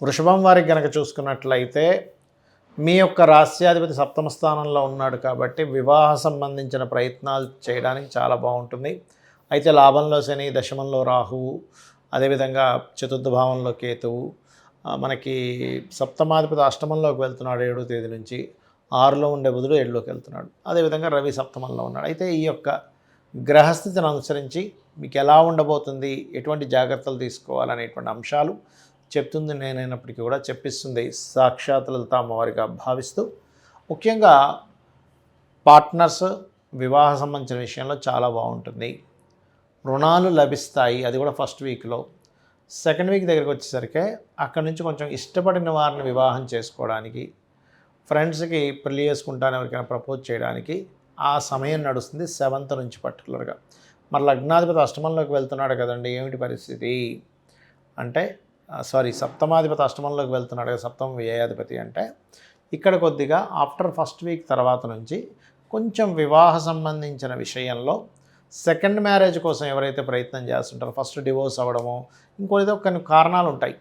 వృషభం వారికి గనక చూసుకున్నట్లయితే మీ యొక్క రాస్యాధిపతి సప్తమ స్థానంలో ఉన్నాడు కాబట్టి వివాహ సంబంధించిన ప్రయత్నాలు చేయడానికి చాలా బాగుంటుంది. అయితే లాభంలో శని, దశమంలో రాహువు, అదేవిధంగా చతుర్థ భావంలో కేతువు, మనకి సప్తమాధిపతి అష్టమంలోకి వెళ్తున్నాడు 7వ తేదీ నుంచి, 6లో ఉండే బుధుడు 7లోకి వెళ్తున్నాడు. అదేవిధంగా రవి సప్తమంలో ఉన్నాడు. అయితే ఈ యొక్క గ్రహస్థితిని అనుసరించి మీకు ఎలా ఉండబోతుంది, ఎటువంటి జాగ్రత్తలు తీసుకోవాలనేటువంటి అంశాలు చెప్తుంది నేనైనప్పటికీ కూడా చెప్పిస్తుంది సాక్షాత్ లలిత అమ్మవారిగా భావిస్తూ, ముఖ్యంగా పార్ట్నర్స్ వివాహ సంబంధించిన విషయంలో చాలా బాగుంటుంది. రుణాలు లభిస్తాయి, అది కూడా ఫస్ట్ వీక్లో. సెకండ్ వీక్ దగ్గరికి వచ్చేసరికి అక్కడి నుంచి కొంచెం ఇష్టపడిన వారిని వివాహం చేసుకోవడానికి, ఫ్రెండ్స్కి పెళ్లి చేసుకుంటాను ఎవరికైనా ప్రపోజ్ చేయడానికి ఆ సమయం నడుస్తుంది 7th నుంచి పర్టికులర్గా. మరి లగ్నాధిపతి అష్టమంలోకి వెళ్తున్నాడు కదండి, ఏమిటి పరిస్థితి అంటే సప్తమాధిపతి అష్టమంలోకి వెళ్తున్నాడు కదా, సప్తమ వ్యయాధిపతి అంటే ఇక్కడ కొద్దిగా ఆఫ్టర్ ఫస్ట్ వీక్ తర్వాత నుంచి కొంచెం వివాహ సంబంధించిన విషయంలో సెకండ్ మ్యారేజ్ కోసం ఎవరైతే ప్రయత్నం చేస్తుంటారో, ఫస్ట్ డివోర్స్ అవ్వడమో ఇంకోటిదో కొన్ని కారణాలు ఉంటాయి,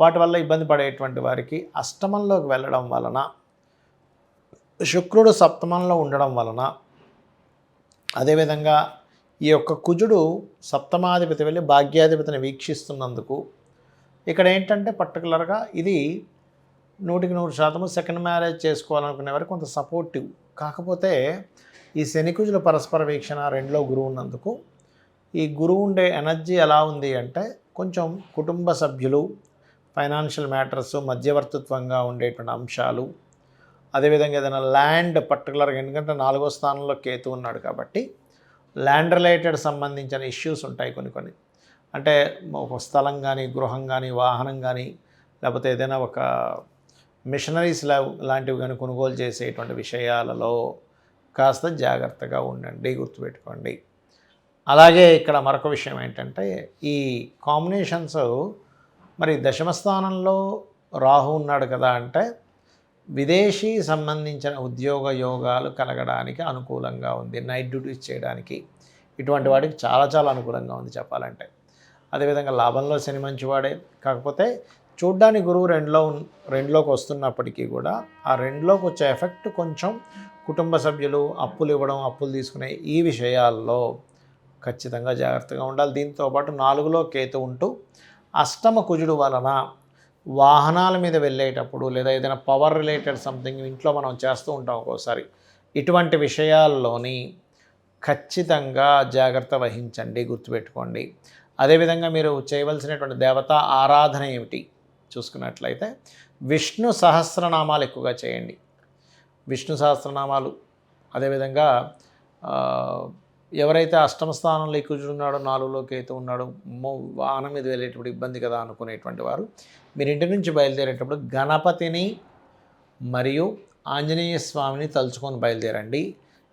వాటి వల్ల ఇబ్బంది పడేటువంటి వారికి అష్టమంలోకి వెళ్ళడం వలన, శుక్రుడు సప్తమంలో ఉండడం వలన, అదేవిధంగా ఈ యొక్క కుజుడు సప్తమాధిపతి వెళ్ళి భాగ్యాధిపతిని వీక్షిస్తున్నందుకు ఇక్కడ ఏంటంటే పర్టికులర్గా ఇది 100% సెకండ్ మ్యారేజ్ చేసుకోవాలనుకునే వారికి కొంత సపోర్టివ్. కాకపోతే ఈ శని కుజుల పరస్పర వీక్షణ 2లో గురువు ఉన్నందుకు ఈ గురువు ఉండే ఎనర్జీ ఎలా ఉంది అంటే కొంచెం కుటుంబ సభ్యులు, ఫైనాన్షియల్ మ్యాటర్స్, మధ్యవర్తిత్వంగా ఉండేటువంటి అంశాలు, అదేవిధంగా ఏదైనా ల్యాండ్ పర్టికులర్గా, ఎందుకంటే 4వ స్థానంలో కేతు ఉన్నాడు కాబట్టి ల్యాండ్ రిలేటెడ్ సంబంధించిన ఇష్యూస్ ఉంటాయి కొన్ని. అంటే ఒక స్థలం కానీ, గృహం కానీ, వాహనం కానీ, లేకపోతే ఏదైనా ఒక మిషనరీస్ లాంటివి కానీ కొనుగోలు చేసేటువంటి విషయాలలో కాస్త జాగ్రత్తగా ఉండండి, గుర్తుపెట్టుకోండి. అలాగే ఇక్కడ మరొక విషయం ఏంటంటే ఈ కాంబినేషన్స్, మరి దశమ స్థానంలో రాహు ఉన్నాడు కదా అంటే విదేశీ సంబంధించిన ఉద్యోగ యోగాలు కలగడానికి అనుకూలంగా ఉంది. నైట్ డ్యూటీస్ చేయడానికి ఇటువంటి వాటికి చాలా అనుకూలంగా ఉంది చెప్పాలంటే. అదేవిధంగా లాభంలో శని మంచివాడే, కాకపోతే చూడ్డానికి గురువు 2లోకి వస్తున్నప్పటికీ కూడా ఆ 2లోకి వచ్చే ఎఫెక్ట్ కొంచెం కుటుంబ సభ్యులు అప్పులు ఇవ్వడం, అప్పులు తీసుకునే ఈ విషయాల్లో ఖచ్చితంగా జాగ్రత్తగా ఉండాలి. దీంతోపాటు 4లో కేతు ఉంటూ అష్టమ కుజుడు వలన వాహనాల మీద వెళ్ళేటప్పుడు, లేదా ఏదైనా పవర్ రిలేటెడ్ సంథింగ్ ఇంట్లో మనం చేస్తూ ఉంటాం ఒక్కోసారి, ఇటువంటి విషయాల్లోని ఖచ్చితంగా జాగ్రత్త వహించండి, గుర్తుపెట్టుకోండి. అదేవిధంగా మీరు చేయవలసినటువంటి దేవతా ఆరాధన ఏమిటి చూసుకున్నట్లయితే విష్ణు సహస్రనామాలు ఎక్కువగా చేయండి. విష్ణు సహస్రనామాలు, అదేవిధంగా ఎవరైతే అష్టమ స్థానంలో కుజుడు ఉన్నాడో, 4లో కేతు ఉన్నాడో, వాహనం మీద వెళ్ళేటప్పుడు ఇబ్బంది కదా అనుకునేటువంటి వారు మీరు ఇంటి నుంచి బయలుదేరేటప్పుడు గణపతిని మరియు ఆంజనేయ స్వామిని తలుచుకొని బయలుదేరండి.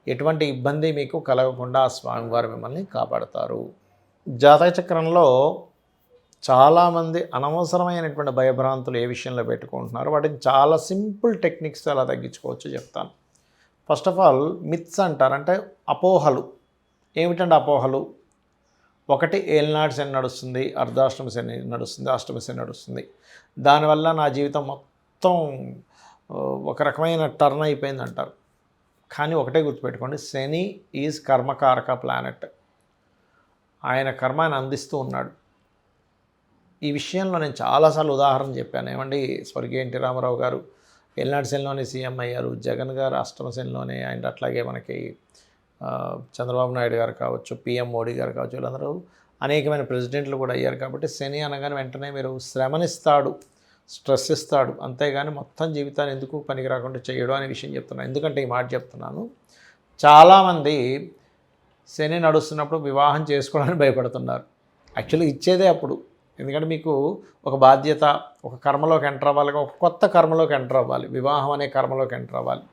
ఎటువంటి ఇబ్బంది మీకు కలగకుండా ఆ స్వామివారు మిమ్మల్ని కాపాడతారు. జాతక చక్రంలో చాలామంది అనవసరమైనటువంటి భయభ్రాంతులు ఏ విషయంలో పెట్టుకుంటున్నారు, వాటిని చాలా సింపుల్ టెక్నిక్స్ ఎలా తగ్గించుకోవచ్చు చెప్తాను. ఫస్ట్ ఆఫ్ ఆల్ మిత్స్ అంటారంటే అపోహలు. ఏమిటంటే అపోహలు, ఒకటి ఏలినాటి శని నడుస్తుంది, అర్ధాష్టమ శని నడుస్తుంది, అష్టమ శని నడుస్తుంది, దానివల్ల నా జీవితం మొత్తం ఒక రకమైన టర్న్ అయిపోయింది అంటారు. కానీ ఒకటే గుర్తుపెట్టుకోండి, శని ఈజ్ కర్మకారక ప్లానెట్. ఆయన కర్మ ఆయన అందిస్తూ ఉన్నాడు. ఈ విషయంలో నేను చాలాసార్లు ఉదాహరణ చెప్పాను. ఏమండి, స్వర్గీయ ఎన్టీ రామారావు గారు ఏలినాటి శనిలోనే సీఎం అయ్యారు, జగన్ గారు అష్టమ శనిలోనే, అండ్ అట్లాగే మనకి చంద్రబాబు నాయుడు గారు కావచ్చు, పిఎం మోడీ గారు కావచ్చు, వీళ్ళందరూ అనేకమైన ప్రెసిడెంట్లు కూడా అయ్యారు. కాబట్టి శని అనగానే వెంటనే మీరు శ్రమనిస్తాడు, స్ట్రెస్ ఇస్తాడు, అంతేగాని మొత్తం జీవితాన్ని ఎందుకు పనికి రాకుండా చేయడం అనే విషయం చెప్తున్నాను. ఎందుకంటే ఈ మాట చెప్తున్నాను, చాలామంది శని నడుస్తున్నప్పుడు వివాహం చేసుకోవడానికి భయపడుతున్నారు. యాక్చువల్లీ ఇచ్చేదే అప్పుడు, ఎందుకంటే మీకు ఒక బాధ్యత, ఒక కర్మలోకి ఎంటర్ అవ్వాలి, ఒక కొత్త కర్మలోకి ఎంటర్ అవ్వాలి, వివాహం అనే కర్మలోకి ఎంటర్ అవ్వాలి.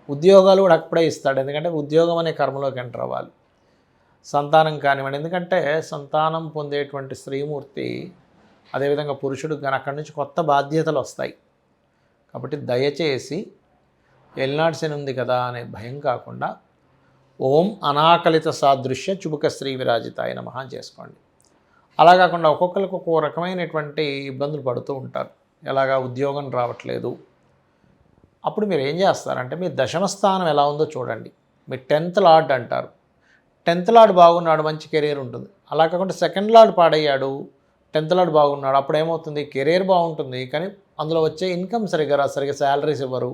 ఉద్యోగాలు కూడా అప్పుడే ఇస్తాడు, ఎందుకంటే ఉద్యోగం అనే కర్మలోకి ఎంటర్ అవ్వాలి. సంతానం కానివ్వండి, ఎందుకంటే సంతానం పొందేటువంటి స్త్రీమూర్తి, అదేవిధంగా పురుషుడు కానీ అక్కడి నుంచి కొత్త బాధ్యతలు వస్తాయి. కాబట్టి దయచేసి ఏలినాటి శని ఉంది కదా అనే భయం కాకుండా ఓం అనాకలిత సాదృశ్య చుబుక శ్రీ విరాజితాయ నమః చేసుకోండి. అలా కాకుండా ఒక్కొక్కరికి ఒక్కో రకమైనటువంటి ఇబ్బందులు పడుతూ ఉంటారు. ఎలాగా ఉద్యోగం రావట్లేదు, అప్పుడు మీరు ఏం చేస్తారంటే మీ దశమ స్థానం ఎలా ఉందో చూడండి. మీ 10th లార్డ్ అంటారు. 10th లార్డ్ బాగున్నాడు, మంచి కెరీర్ ఉంటుంది. అలా కాకుండా సెకండ్ లార్డ్ పాడయ్యాడు, 10th లార్డ్ బాగున్నాడు, అప్పుడు ఏమవుతుంది, కెరీర్ బాగుంటుంది కానీ అందులో వచ్చే ఇన్కమ్ సరిగ్గా శాలరీస్ ఇవ్వరు.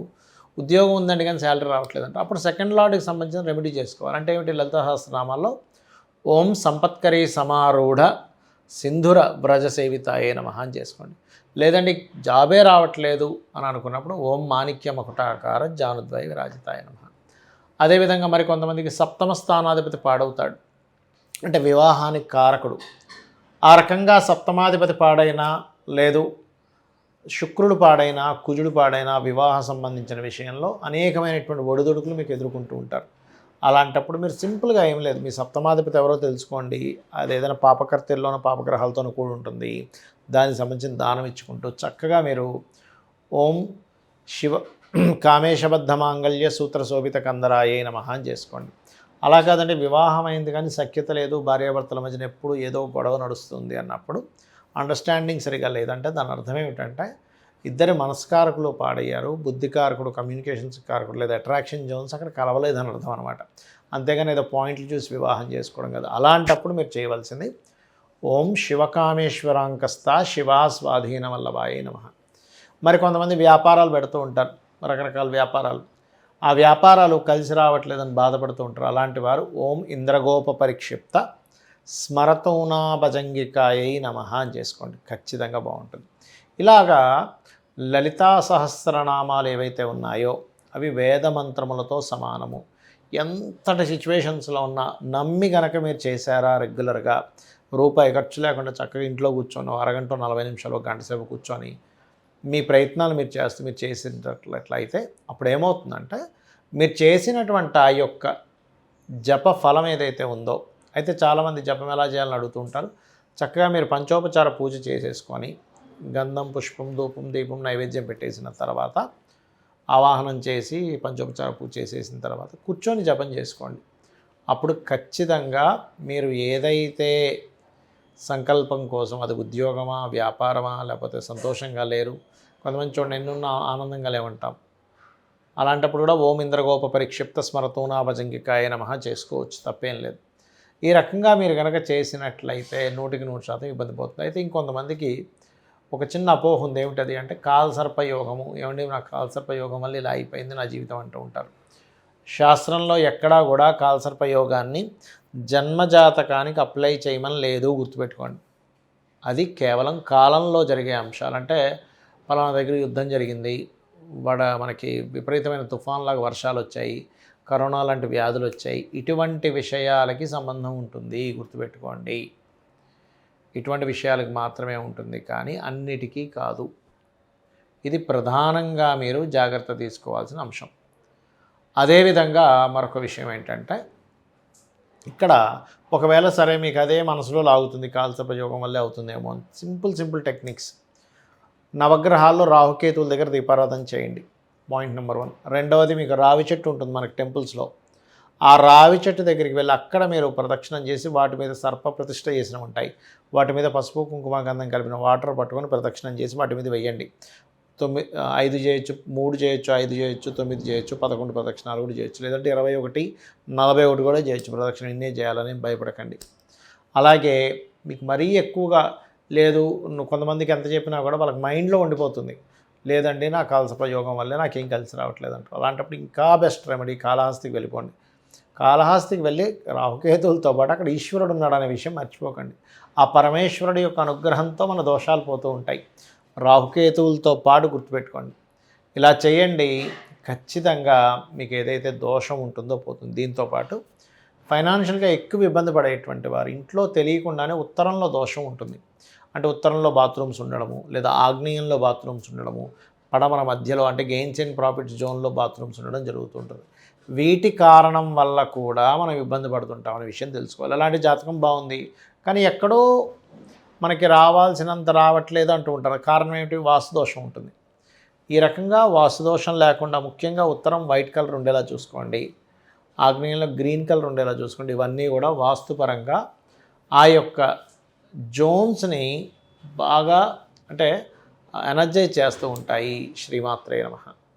ఉద్యోగం ఉందండి కానీ శాలరీ రావట్లేదంట. అప్పుడు సెకండ్ లార్డ్కి సంబంధించిన రెమెడీ చేసుకోవాలి. అంటే ఏమిటి, లలితా సహస్రనామాల్లో ఓం సంపత్కరీ సమారూఢ సింధుర వ్రజ సేవితాయే నమః అని చేసుకోండి. లేదండి జాబే రావట్లేదు అని అనుకున్నప్పుడు ఓం మాణిక్య మకుటాకార జానుద్వయ విరాజితాయ నమః. అదేవిధంగా మరి కొంతమందికి సప్తమ స్థానాధిపతి పాడవుతాడు, అంటే వివాహానికి కారకుడు. ఆ రకంగా సప్తమాధిపతి పాడైనా, లేదు శుక్రుడు పాడైనా, కుజుడు పాడైనా వివాహ సంబంధించిన విషయంలో అనేకమైనటువంటి ఒడిదుడుకులు మీకు ఎదుర్కొంటూ ఉంటారు. అలాంటప్పుడు మీరు సింపుల్గా ఏం లేదు, మీ సప్తమాధిపతి ఎవరో తెలుసుకోండి. అది ఏదైనా పాపకర్తెల్లోనో పాపగ్రహాలతోనూ కూడి ఉంటుంది. దానికి సంబంధించిన దానం ఇచ్చుకుంటూ చక్కగా మీరు ఓం శివ కామేశబద్ధ మాంగళ్య సూత్ర శోభిత కందరాయే నమః అని చేసుకోండి. అలా కాదండి వివాహం అయింది కానీ సఖ్యత లేదు, భార్యాభర్తల మధ్యన ఎప్పుడు ఏదో గొడవ నడుస్తుంది అన్నప్పుడు, అండర్స్టాండింగ్ సరిగా లేదంటే దాని అర్థం ఏమిటంటే ఇద్దరి మనస్కారకులు పాడయ్యారు, బుద్ధికారకుడు కమ్యూనికేషన్స్ కారకుడు లేదా అట్రాక్షన్ జోన్స్ అక్కడ కలవలేదని అర్థం అనమాట. అంతేగాని ఏదో పాయింట్లు చూసి వివాహం చేసుకోవడం కదా. అలాంటప్పుడు మీరు చేయవలసింది ఓం శివకామేశ్వరాంకస్త శివా స్వాధీన వల్లభాయే నమః. మరి కొంతమంది వ్యాపారాలు పెడుతూ ఉంటారు, రకరకాల వ్యాపారాలు, ఆ వ్యాపారాలు కలిసి రావట్లేదని బాధపడుతూ ఉంటారు. అలాంటి వారు ఓం ఇంద్రగోప పరిక్షిప్త స్మరతూనాభజంగికాయై నమః అని చేసుకోండి, ఖచ్చితంగా బాగుంటుంది. ఇలాగా లలితా సహస్రనామాలు ఏవైతే ఉన్నాయో అవి వేద మంత్రములతో సమానము. ఎంతటి సిచ్యువేషన్స్లో ఉన్నా నమ్మి గనక మీరు చేశారా రెగ్యులర్గా, రూపాయి ఖర్చు లేకుండా చక్కగా ఇంట్లో కూర్చొని అరగంట 40 నిమిషాలు గంట సేపు కూర్చొని మీ ప్రయత్నాలు మీరు చేసినట్లయితే అప్పుడు ఏమవుతుందంటే మీరు చేసినటువంటి ఆ యొక్క జప ఫలం ఏదైతే ఉందో, అయితే చాలామంది జపం ఎలా చేయాలని అడుగుతూ ఉంటారు. చక్కగా మీరు పంచోపచార పూజ చేసేసుకొని గంధం పుష్పం ధూపం దీపం నైవేద్యం పెట్టేసిన తర్వాత ఆవాహనం చేసి పంచోపచార పూజ చేసేసిన తర్వాత కూర్చొని జపం చేసుకోండి. అప్పుడు ఖచ్చితంగా మీరు ఏదైతే సంకల్పం కోసం, అది ఉద్యోగమా వ్యాపారమా లేకపోతే సంతోషంగా లేరు, కొంతమంది చూడండి ఎన్నున్న ఆనందంగా లేవంటాం, అలాంటప్పుడు కూడా ఓం ఇంద్రగోప పరిక్షిప్త స్మరతూనాభజంగికాయ నమః చేసుకోవచ్చు, తప్పేం లేదు. ఈ రకంగా మీరు కనుక చేసినట్లయితే 100% ఇబ్బంది పోతుంది. అయితే ఇంకొంతమందికి ఒక చిన్న అపోహ ఉంది, ఏమిటది అంటే కాలసర్పయోగము. ఏమండి నాకు కాలసర్పయోగం వల్ల ఇలా అయిపోయింది నా జీవితం అంటూ ఉంటారు. శాస్త్రంలో ఎక్కడా కూడా కాలసర్పయోగాన్ని జన్మజాతకానికి అప్లై చేయమని లేదు, గుర్తుపెట్టుకోండి. అది కేవలం కాలంలో జరిగే అంశాలు. అంటే పలానా దగ్గర యుద్ధం జరిగింది, మనకి విపరీతమైన తుఫాన్లాగా వర్షాలు వచ్చాయి, కరోనా లాంటి వ్యాధులు వచ్చాయి, ఇటువంటి విషయాలకి సంబంధం ఉంటుంది, గుర్తుపెట్టుకోండి. ఇటువంటి విషయాలకు మాత్రమే ఉంటుంది కానీ అన్నిటికీ కాదు. ఇది ప్రధానంగా మీరు జాగ్రత్త తీసుకోవాల్సిన అంశం. అదేవిధంగా మరొక విషయం ఏంటంటే ఇక్కడ ఒకవేళ సరే మీకు అదే మనసులో లాగుతుంది, కాలసర్పయోగం వల్లే అవుతుందేమో అని సింపుల్ టెక్నిక్స్. నవగ్రహాల్లో రాహుకేతువుల దగ్గర దీపారాధన చేయండి, పాయింట్ నెంబర్ 1. రెండవది, మీకు రావి చెట్టు ఉంటుంది మనకి టెంపుల్స్లో, ఆ రావి చెట్టు దగ్గరికి వెళ్ళి అక్కడ మీరు ప్రదక్షిణం చేసి వాటి మీద సర్ప ప్రతిష్ఠ చేసినవి ఉంటాయి, వాటి మీద పసుపు కుంకుమ గంధం కలిపిన వాటర్ పట్టుకొని ప్రదక్షిణం చేసి వాటి మీద వెయ్యండి. 5 చేయొచ్చు, 3 చేయొచ్చు, 5 చేయొచ్చు, 9 చేయొచ్చు, 11 ప్రదక్షిణాలు కూడా చేయొచ్చు, లేదంటే 21, 41 కూడా చేయొచ్చు ప్రదక్షిణ. ఇన్నే చేయాలని భయపడకండి. అలాగే మీకు మరీ ఎక్కువగా లేదు, కొంతమందికి ఎంత చెప్పినా కూడా వాళ్ళకి మైండ్లో ఉండిపోతుంది, లేదండి నా కాలసర్పయోగం వల్లే నాకేం కలిసి రావట్లేదు అంటారు. అలాంటప్పుడు ఇంకా బెస్ట్ రెమెడీ కాళహస్తికి వెళ్ళిపోండి. కాళహస్తికి వెళ్ళి రాహుకేతువులతో పాటు అక్కడ ఈశ్వరుడు ఉన్నాడనే విషయం మర్చిపోకండి. ఆ పరమేశ్వరుడి యొక్క అనుగ్రహంతో మన దోషాలు పోతూ ఉంటాయి, రాహుకేతువులతో పాటు గుర్తుపెట్టుకోండి. ఇలా చేయండి, ఖచ్చితంగా మీకు ఏదైతే దోషం ఉంటుందో పోతుంది. దీంతోపాటు ఫైనాన్షియల్గా ఎక్కువ ఇబ్బంది పడేటువంటి వారు ఇంట్లో తెలియకుండానే ఉత్తరంలో దోషం ఉంటుంది. అంటే ఉత్తరంలో బాత్రూమ్స్ ఉండడము, లేదా ఆగ్నేయంలో బాత్రూమ్స్ ఉండడము, పడమర మధ్యలో అంటే గెయిన్స్ అండ్ ప్రాఫిట్స్ జోన్లో బాత్రూమ్స్ ఉండడం జరుగుతుంటుంది. వీటి కారణం వల్ల కూడా మనం ఇబ్బంది పడుతుంటాం అనే విషయం తెలుసుకోవాలి. అలాంటి జాతకం బాగుంది కానీ ఎక్కడో మనకి రావాల్సినంత రావట్లేదు అంటూ ఉంటారు. కారణం ఏమిటి? వాస్తుదోషం ఉంటుంది. ఈ రకంగా వాస్తుదోషం లేకుండా ముఖ్యంగా ఉత్తరం వైట్ కలర్ ఉండేలా చూసుకోండి, ఆగ్నేయంలో గ్రీన్ కలర్ ఉండేలా చూసుకోండి. ఇవన్నీ కూడా వాస్తుపరంగా ఆ యొక్క జోన్స్ని బాగా అంటే ఎనర్జైజ్ చేస్తూ ఉంటాయి. శ్రీమాత్రే నమః.